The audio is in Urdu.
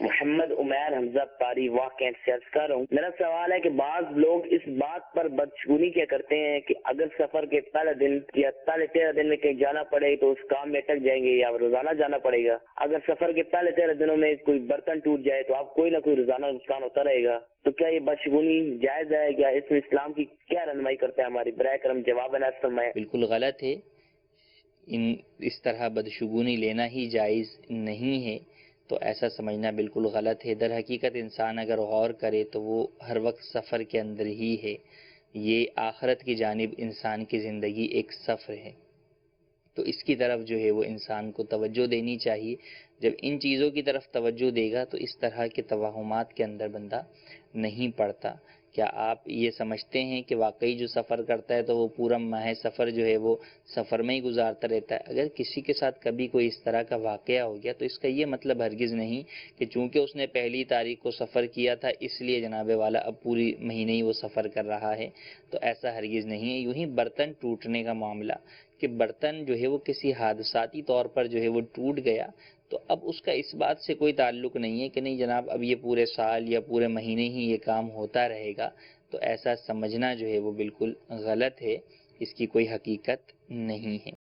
محمد عمیر حمزہ پاری واقع سے عرض کر رہا ہوں، میرا سوال ہے کہ بعض لوگ اس بات پر بدشگونی کیا کرتے ہیں کہ اگر سفر کے پہلے دن یا پہلے 13 دن میں کہیں جانا پڑے تو اس کام میں اٹک جائیں گے یا روزانہ جانا پڑے گا، اگر سفر کے پہلے 13 دنوں میں کوئی برتن ٹوٹ جائے تو آپ کوئی نہ کوئی روزانہ نقصان ہوتا رہے گا، تو کیا یہ بدشگونی جائز ہے؟ کیا اس میں اسلام کی کیا رہنمائی کرتا ہے؟ ہماری برائے کرم جواب عنایت فرمائیں۔ بالکل غلط ہے، اس طرح بدشگونی لینا ہی جائز نہیں ہے، تو ایسا سمجھنا بالکل غلط ہے۔ در حقیقت انسان اگر غور کرے تو وہ ہر وقت سفر کے اندر ہی ہے، یہ آخرت کی جانب انسان کی زندگی ایک سفر ہے، تو اس کی طرف جو ہے وہ انسان کو توجہ دینی چاہیے۔ جب ان چیزوں کی طرف توجہ دے گا تو اس طرح کے توہمات کے اندر بندہ نہیں پڑتا۔ کیا آپ یہ سمجھتے ہیں کہ واقعی جو سفر کرتا ہے تو وہ پورا ماہ سفر جو ہے وہ سفر میں ہی گزارتا رہتا ہے؟ اگر کسی کے ساتھ کبھی کوئی اس طرح کا واقعہ ہو گیا تو اس کا یہ مطلب ہرگز نہیں کہ چونکہ اس نے پہلی تاریخ کو سفر کیا تھا اس لیے جناب والا اب پوری مہینے ہی وہ سفر کر رہا ہے، تو ایسا ہرگز نہیں ہے۔ یوں ہی برتن ٹوٹنے کا معاملہ کہ برتن جو ہے وہ کسی حادثاتی طور پر جو ہے وہ ٹوٹ گیا، تو اب اس کا اس بات سے کوئی تعلق نہیں ہے کہ نہیں جناب اب یہ پورے سال یا پورے مہینے ہی یہ کام ہوتا رہے گا، تو ایسا سمجھنا جو ہے وہ بالکل غلط ہے، اس کی کوئی حقیقت نہیں ہے۔